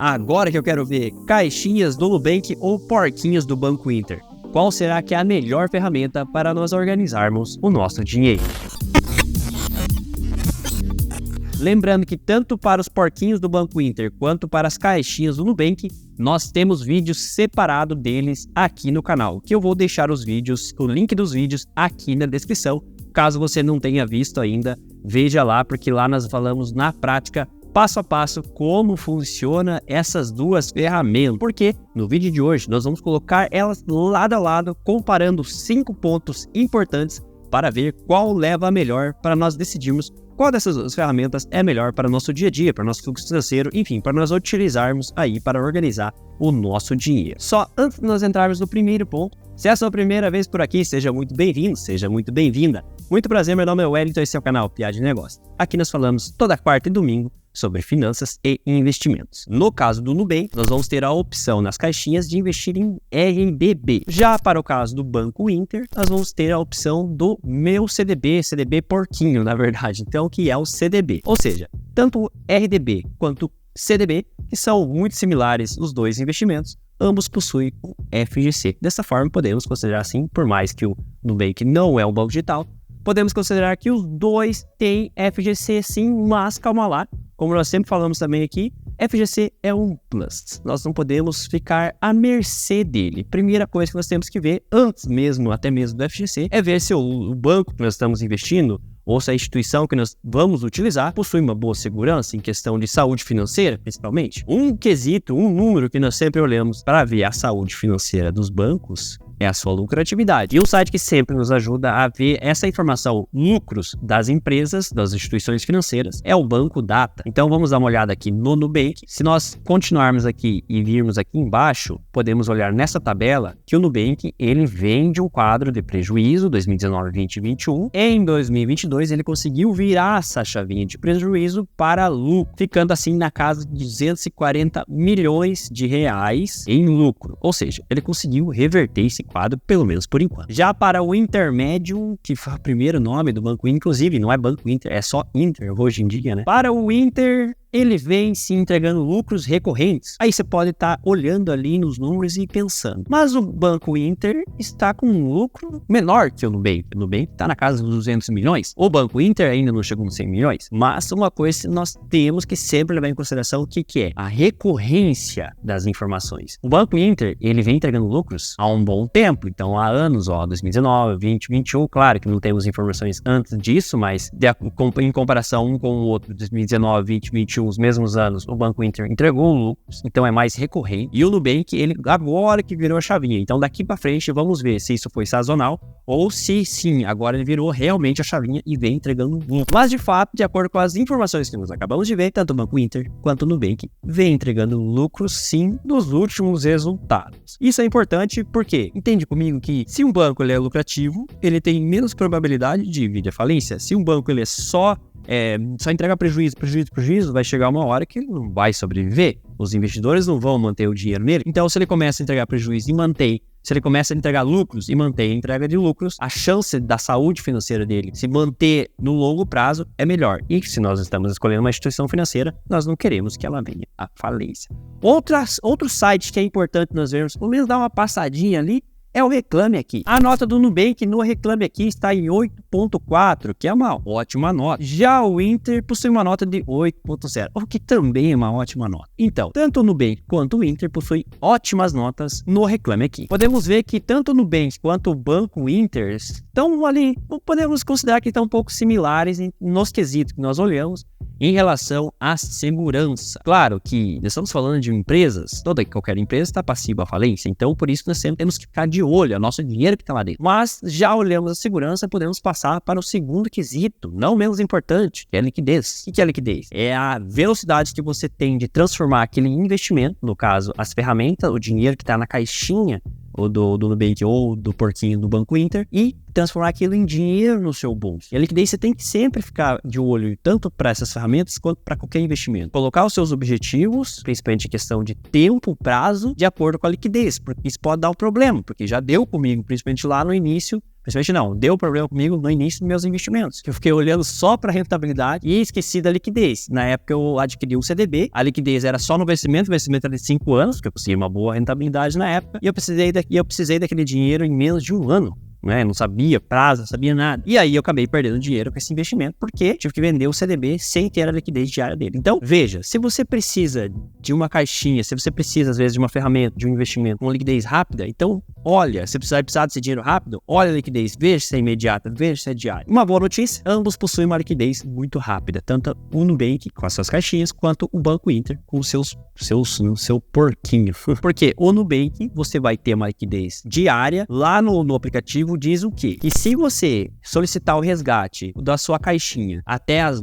Agora que eu quero ver caixinhas do Nubank ou porquinhos do Banco Inter. Qual será que é a melhor ferramenta para nós organizarmos o nosso dinheiro? Lembrando que tanto para os porquinhos do Banco Inter quanto para as caixinhas do Nubank, nós temos vídeos separados deles aqui no canal, que eu vou deixar o link dos vídeos aqui na descrição. Caso você não tenha visto ainda, veja lá, porque lá nós falamos na prática, passo a passo, como funciona essas duas ferramentas. Porque no vídeo de hoje nós vamos colocar elas lado a lado, comparando 5 pontos importantes para ver qual leva a melhor para nós decidirmos qual dessas duas ferramentas é melhor para o nosso dia a dia, para o nosso fluxo financeiro, enfim, para nós utilizarmos aí para organizar o nosso dinheiro. Só antes de nós entrarmos no primeiro ponto, se é a sua primeira vez por aqui, seja muito bem-vindo, seja muito bem-vinda. Muito prazer, meu nome é Wellington e esse é o canal Piada de Negócio. Aqui nós falamos toda quarta e domingo sobre finanças e investimentos. No caso do Nubank, nós vamos ter a opção nas caixinhas de investir em RMBB. Já para o caso do Banco Inter, nós vamos ter a opção do meu CDB porquinho, na verdade, então que é o CDB. Ou seja, tanto o RDB quanto o CDB, que são muito similares os dois investimentos, ambos possuem o FGC. Dessa forma, podemos considerar assim, por mais que o Nubank não é um banco digital, podemos considerar que os dois têm FGC sim, mas calma lá. Como nós sempre falamos também aqui, FGC é um plus. Nós não podemos ficar à mercê dele. Primeira coisa que nós temos que ver, antes mesmo, até mesmo do FGC, é ver se o banco que nós estamos investindo, ou se a instituição que nós vamos utilizar, possui uma boa segurança em questão de saúde financeira, principalmente. Um quesito, um número que nós sempre olhamos para ver a saúde financeira dos bancos é a sua lucratividade. E um site que sempre nos ajuda a ver essa informação, lucros das empresas, das instituições financeiras, é o Banco Data. Então vamos dar uma olhada aqui no Nubank. Se nós continuarmos aqui e virmos aqui embaixo, podemos olhar nessa tabela que o Nubank, ele vem de um quadro de prejuízo, 2019, 20 e 21. Em 2022, ele conseguiu virar essa chavinha de prejuízo para lucro, ficando assim na casa de 240 milhões de reais em lucro. Ou seja, ele conseguiu reverter esse quadro, pelo menos por enquanto. Já para o Intermédio, que foi o primeiro nome do Banco Inter, inclusive não é Banco Inter, é só Inter hoje em dia, né? Para o Inter, ele vem se entregando lucros recorrentes. Aí você pode estar olhando ali nos números e pensando, mas o Banco Inter está com um lucro menor que o Nubank. O Nubank está na casa dos 200 milhões. O Banco Inter ainda não chegou nos 100 milhões. Mas uma coisa nós temos que sempre levar em consideração o que é a recorrência das informações. O Banco Inter, ele vem entregando lucros há um bom tempo. Então, há anos, 2019, 20, 21. Claro que não temos informações antes disso, mas em comparação um com o outro, 2019, 20, 21, os mesmos anos, o Banco Inter entregou lucros, então é mais recorrente. E o Nubank, ele agora que virou a chavinha. Então daqui para frente vamos ver se isso foi sazonal ou se sim, agora ele virou realmente a chavinha e vem entregando lucro. Mas de fato, de acordo com as informações que nós acabamos de ver, tanto o Banco Inter quanto o Nubank vem entregando lucros sim nos últimos resultados. Isso é importante porque, entende comigo que se um banco ele é lucrativo, ele tem menos probabilidade de vir à falência. Se um banco ele é só entrega prejuízo, vai chegar uma hora que ele não vai sobreviver. Os investidores não vão manter o dinheiro nele. Então, se ele começa a entregar prejuízo e mantém, se ele começa a entregar lucros e mantém a entrega de lucros, a chance da saúde financeira dele se manter no longo prazo é melhor. E se nós estamos escolhendo uma instituição financeira, nós não queremos que ela venha à falência. Outro site que é importante nós vermos, pelo menos dar uma passadinha ali, é o Reclame Aqui. A nota do Nubank no Reclame Aqui está em 8.4, que é uma ótima nota. Já o Inter possui uma nota de 8.0, o que também é uma ótima nota. Então, tanto o Nubank quanto o Inter possuem ótimas notas no Reclame Aqui. Podemos ver que tanto o Nubank quanto o Banco Inter estão ali, podemos considerar que estão um pouco similares nos quesitos que nós olhamos em relação à segurança. Claro que nós estamos falando de empresas, toda e qualquer empresa está passiva à falência, então por isso nós sempre temos que ficar de olho, é nosso dinheiro que está lá dentro. Mas já olhamos a segurança, podemos passar para o segundo quesito, não menos importante, que é a liquidez. O que é a liquidez? É a velocidade que você tem de transformar aquele investimento, no caso, as ferramentas, o dinheiro que está na caixinha, ou do Nubank ou do porquinho do Banco Inter, e transformar aquilo em dinheiro no seu bolso. E a liquidez você tem que sempre ficar de olho tanto para essas ferramentas quanto para qualquer investimento. Colocar os seus objetivos, principalmente em questão de tempo, prazo, de acordo com a liquidez, porque isso pode dar um problema, porque já deu comigo, principalmente lá no início, Principalmente não, deu problema comigo no início dos meus investimentos, que eu fiquei olhando só para rentabilidade e esqueci da liquidez. Na época eu adquiri um CDB, a liquidez era só no vencimento, o vencimento era de 5 anos, que eu consegui uma boa rentabilidade na época, e eu precisei daquele dinheiro em menos de um ano. Não sabia prazo, não sabia nada. E aí eu acabei perdendo dinheiro com esse investimento, porque tive que vender o CDB sem ter a liquidez diária dele. Então, veja, se você precisa de uma caixinha, se você precisa, às vezes, de uma ferramenta, de um investimento com liquidez rápida, então, olha, se você vai precisar desse dinheiro rápido, olha a liquidez, veja se é imediata, veja se é diária. Uma boa notícia, ambos possuem uma liquidez muito rápida, tanto o Nubank com as suas caixinhas, quanto o Banco Inter com o seu porquinho. Porque o Nubank, você vai ter uma liquidez diária, lá no aplicativo diz o quê? Que se você solicitar o resgate da sua caixinha até as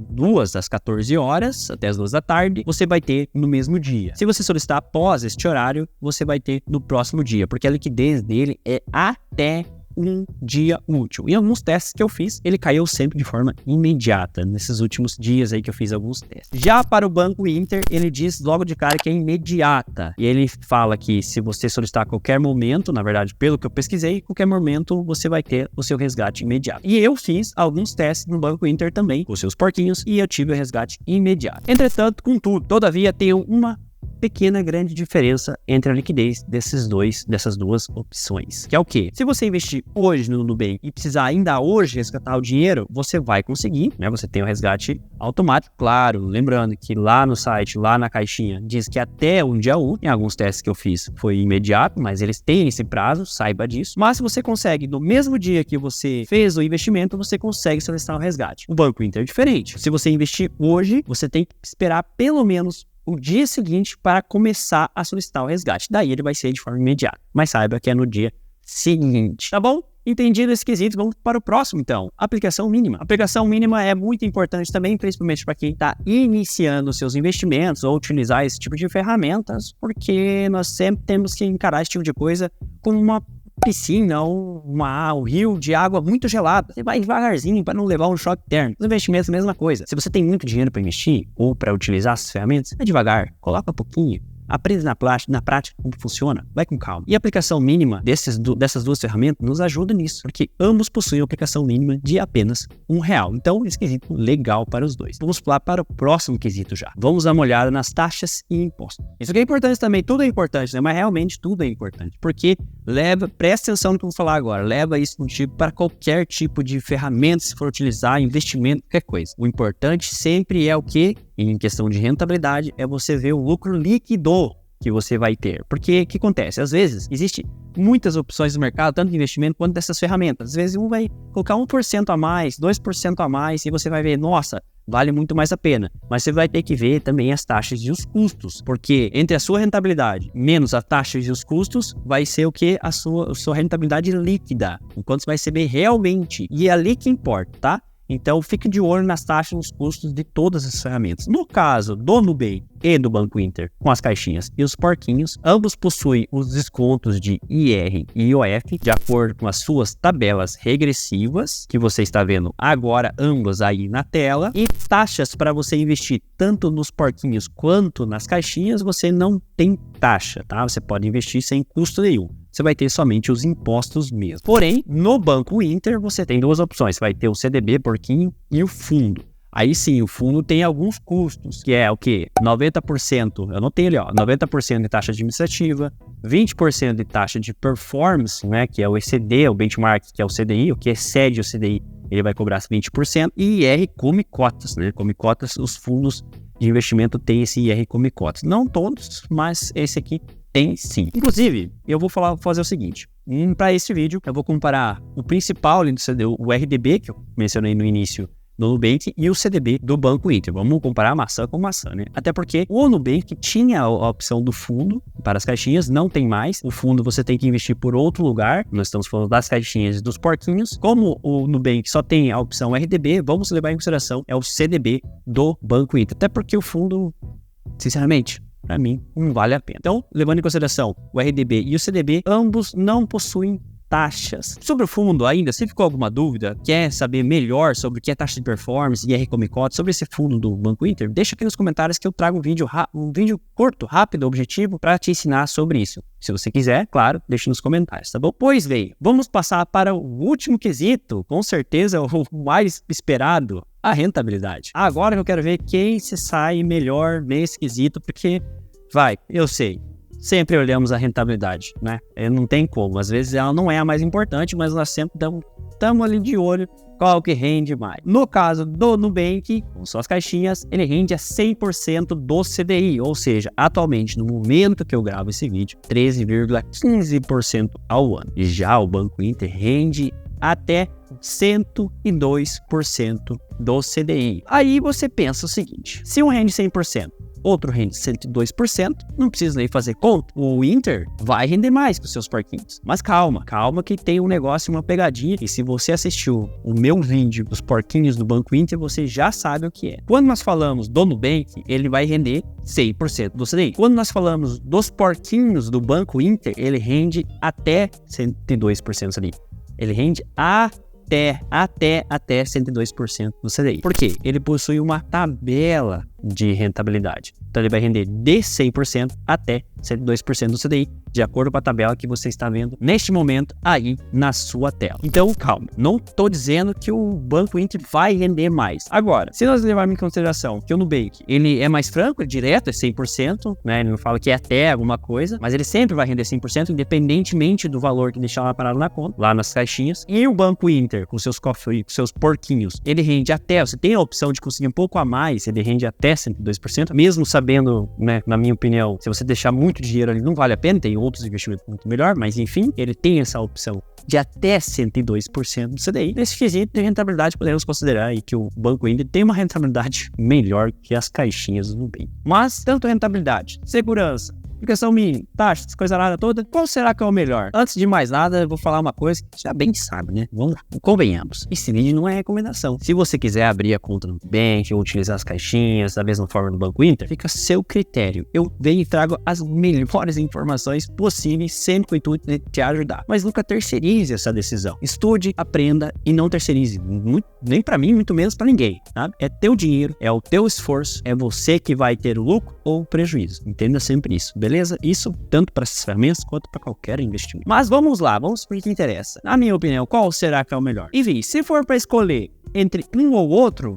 14 horas, até as 2 da tarde, você vai ter no mesmo dia. Se você solicitar após este horário, você vai ter no próximo dia, porque a liquidez dele é até um dia útil. Em alguns testes que eu fiz, ele caiu sempre de forma imediata, nesses últimos dias aí que eu fiz alguns testes. Já para o Banco Inter, ele diz logo de cara que é imediata. E ele fala que se você solicitar a qualquer momento, na verdade, pelo que eu pesquisei, qualquer momento você vai ter o seu resgate imediato. E eu fiz alguns testes no Banco Inter também, com os seus porquinhos, e eu tive o resgate imediato. Entretanto, contudo, todavia, tenho uma pequena grande diferença entre a liquidez dessas duas opções, que é o quê? Se você investir hoje no Nubank e precisar ainda hoje resgatar o dinheiro, você vai conseguir, né? Você tem o resgate automático, claro, lembrando que lá no site, lá na caixinha, diz que até um dia 1, em alguns testes que eu fiz foi imediato, mas eles têm esse prazo, saiba disso. Mas se você consegue, no mesmo dia que você fez o investimento, você consegue solicitar o resgate. O Banco Inter é diferente. Se você investir hoje, você tem que esperar pelo menos o dia seguinte para começar a solicitar o resgate. Daí ele vai ser de forma imediata. Mas saiba que é no dia seguinte. Tá bom? Entendido esse quesito, vamos para o próximo então. Aplicação mínima. A aplicação mínima é muito importante também, principalmente para quem está iniciando seus investimentos ou utilizar esse tipo de ferramentas, porque nós sempre temos que encarar esse tipo de coisa como uma piscina ou um rio de água muito gelada. Você vai devagarzinho para não levar um choque térmico. Os investimentos, a mesma coisa. Se você tem muito dinheiro para investir ou para utilizar essas ferramentas, vai devagar, coloca um pouquinho. Aprende na prática como funciona, vai com calma. E a aplicação mínima dessas duas ferramentas nos ajuda nisso, porque ambos possuem aplicação mínima de apenas R$1. Então, esse quesito legal para os dois. Vamos pular para o próximo quesito já. Vamos dar uma olhada nas taxas e impostos. Isso aqui é importante também, tudo é importante, né? Mas realmente tudo é importante, porque presta atenção no que eu vou falar agora, leva isso contigo para qualquer tipo de ferramenta, se for utilizar, investimento, qualquer coisa. O importante sempre é o quê? Em questão de rentabilidade, é você ver o lucro líquido que você vai ter. Porque o que acontece? Às vezes, existem muitas opções no mercado, tanto de investimento quanto dessas ferramentas. Às vezes, um vai colocar 1% a mais, 2% a mais, e você vai ver, nossa, vale muito mais a pena. Mas você vai ter que ver também as taxas e os custos, porque entre a sua rentabilidade menos as taxas e os custos, vai ser o que? A sua rentabilidade líquida, o quanto você vai receber realmente. E é ali que importa, tá? Então, fique de olho nas taxas e nos custos de todas as ferramentas. No caso do Nubank e do Banco Inter, com as caixinhas e os porquinhos, ambos possuem os descontos de IR e IOF, de acordo com as suas tabelas regressivas, que você está vendo agora, ambas aí na tela. E taxas para você investir tanto nos porquinhos quanto nas caixinhas, você não tem taxa, tá? Você pode investir sem custo nenhum. Você vai ter somente os impostos mesmo. Porém, no Banco Inter, você tem duas opções. Você vai ter o CDB, porquinho, e o fundo. Aí sim, o fundo tem alguns custos, que é o quê? 90%, eu anotei ali, ó, 90% de taxa administrativa, 20% de taxa de performance, né, que é o ECD, o benchmark, que é o CDI, o que excede o CDI, ele vai cobrar 20%, e IR come cotas, né? Come cotas, os fundos de investimento têm esse IR come cotas. Não todos, mas esse aqui tem sim. Inclusive, eu vou fazer o seguinte. Para esse vídeo, eu vou comparar o principal, o RDB, que eu mencionei no início do Nubank, e o CDB do Banco Inter. Vamos comparar maçã com maçã, né? Até porque o Nubank tinha a opção do fundo para as caixinhas, não tem mais. O fundo você tem que investir por outro lugar. Nós estamos falando das caixinhas e dos porquinhos. Como o Nubank só tem a opção RDB, vamos levar em consideração é o CDB do Banco Inter. Até porque o fundo, sinceramente, para mim, não vale a pena. Então, levando em consideração o RDB e o CDB, ambos não possuem taxas. Sobre o fundo ainda, se ficou alguma dúvida, quer saber melhor sobre o que é taxa de performance e IR Comicote, sobre esse fundo do Banco Inter, deixa aqui nos comentários que eu trago um vídeo curto, rápido, objetivo, para te ensinar sobre isso. Se você quiser, claro, deixa nos comentários, tá bom? Pois bem, vamos passar para o último quesito, com certeza o mais esperado, a rentabilidade. Agora que eu quero ver quem se sai melhor nesse quesito, porque, eu sei, sempre olhamos a rentabilidade, né? Não tem como, às vezes ela não é a mais importante, mas nós sempre estamos ali de olho qual que rende mais. No caso do Nubank, com suas caixinhas, ele rende a 100% do CDI, ou seja, atualmente, no momento que eu gravo esse vídeo, 13,15% ao ano. E já o Banco Inter rende até 102% do CDI. Aí você pensa o seguinte, se um rende 100%, outro rende 102%, não precisa nem fazer conta. O Inter vai render mais que os seus porquinhos. Mas calma que tem um negócio, uma pegadinha. E se você assistiu o meu vídeo dos porquinhos do Banco Inter, você já sabe o que é. Quando nós falamos do Nubank, ele vai render 100% do CDI. Quando nós falamos dos porquinhos do Banco Inter, ele rende até 102% do CDI. Ele rende até 102% do CDI. Por quê? Ele possui uma tabela de rentabilidade. Então ele vai render de 100% até 102% do CDI, de acordo com a tabela que você está vendo neste momento aí na sua tela. Então, calma, não estou dizendo que o Banco Inter vai render mais. Agora, se nós levarmos em consideração que o Nubank, ele é mais franco, é direto, é 100%, né? Ele não fala que é até alguma coisa, mas ele sempre vai render 100%, independentemente do valor que deixar lá parado na conta, lá nas caixinhas. E o Banco Inter, com seus cofres, com seus porquinhos, ele rende até, você tem a opção de conseguir um pouco a mais, ele rende até 102%, mesmo sabendo, né, na minha opinião, se você deixar muito dinheiro ali não vale a pena, tem outros investimentos muito melhor, mas enfim, ele tem essa opção de até 102% do CDI. Nesse quesito de rentabilidade, podemos considerar aí que o Banco Inter tem uma rentabilidade melhor que as caixinhas do Nubank. Mas, tanto rentabilidade, segurança, aplicação mínima, taxas, coisa nada toda, qual será que é o melhor? Antes de mais nada, eu vou falar uma coisa que já bem sabe, né? Vamos lá, convenhamos. Esse vídeo não é recomendação. Se você quiser abrir a conta no Nubank ou utilizar as caixinhas da mesma forma do Banco Inter, fica a seu critério. Eu venho e trago as melhores informações possíveis, sempre com o intuito de te ajudar. Mas nunca terceirize essa decisão. Estude, aprenda e não terceirize. Nem para mim, muito menos para ninguém, tá? É teu dinheiro, é o teu esforço, é você que vai ter o lucro ou o prejuízo. Entenda sempre isso. Beleza? Isso tanto para essas ferramentas quanto para qualquer investimento. Mas vamos lá, vamos para o que interessa. Na minha opinião, qual será que é o melhor? Enfim, se for para escolher entre um ou outro,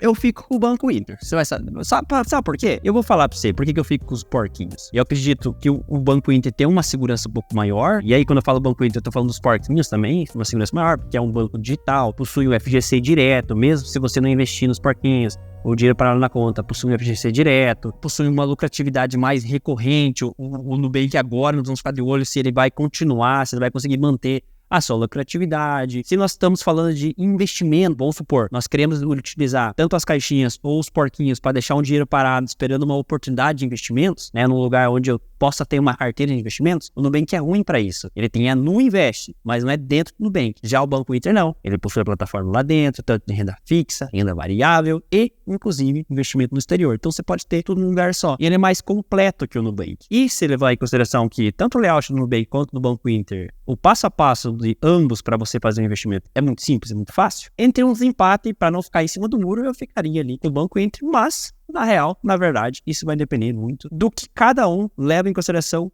eu fico com o Banco Inter. Você vai saber. Sabe por quê? Eu vou falar pra você por que eu fico com os porquinhos. E eu acredito que o Banco Inter tem uma segurança um pouco maior. E aí, quando eu falo Banco Inter, eu tô falando dos porquinhos também, uma segurança maior, porque é um banco digital, possui o FGC direto, mesmo se você não investir nos porquinhos. O dinheiro parado na conta, possui um FGC direto, possui uma lucratividade mais recorrente. O Nubank agora, nós vamos ficar de olho se ele vai continuar, se ele vai conseguir manter a sua lucratividade. Se nós estamos falando de investimento, vamos supor, nós queremos utilizar tanto as caixinhas ou os porquinhos para deixar um dinheiro parado esperando uma oportunidade de investimentos, né, num lugar onde eu possa ter uma carteira de investimentos, o Nubank é ruim para isso. Ele tem a NuInvest, mas não é dentro do Nubank. Já o Banco Inter não. Ele possui a plataforma lá dentro, tanto de renda fixa, renda variável e, inclusive, investimento no exterior. Então você pode ter tudo num lugar só. E ele é mais completo que o Nubank. E se levar em consideração que tanto o layout do Nubank quanto do Banco Inter, o passo a passo de ambos para você fazer um investimento é muito simples, é muito fácil. Entre um desempate, para não ficar em cima do muro, eu ficaria ali com o Banco Inter, mas na real, na verdade, isso vai depender muito do que cada um leva em consideração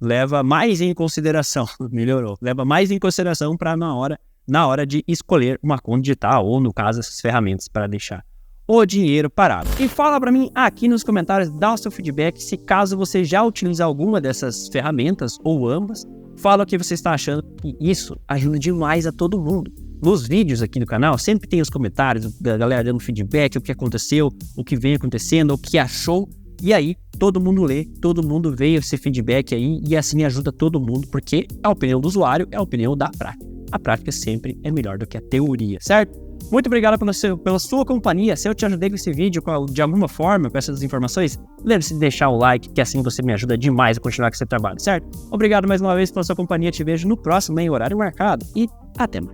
leva mais em consideração, melhorou, leva mais em consideração para na hora de escolher uma conta digital ou, no caso, essas ferramentas para deixar o dinheiro parado. E fala para mim aqui nos comentários, dá o seu feedback se caso você já utiliza alguma dessas ferramentas ou ambas, fala o que você está achando, que isso ajuda demais a todo mundo. Nos vídeos aqui do canal, sempre tem os comentários da galera dando feedback, o que aconteceu, o que vem acontecendo, o que achou. E aí, todo mundo lê, todo mundo vê esse feedback aí e assim ajuda todo mundo, porque a opinião do usuário é a opinião da prática. A prática sempre é melhor do que a teoria, certo? Muito obrigado pela sua companhia. Se eu te ajudei com esse vídeo de alguma forma, com essas informações, lembre-se de deixar o like, que assim você me ajuda demais a continuar com esse trabalho, certo? Obrigado mais uma vez pela sua companhia. Te vejo no próximo em horário marcado e até mais.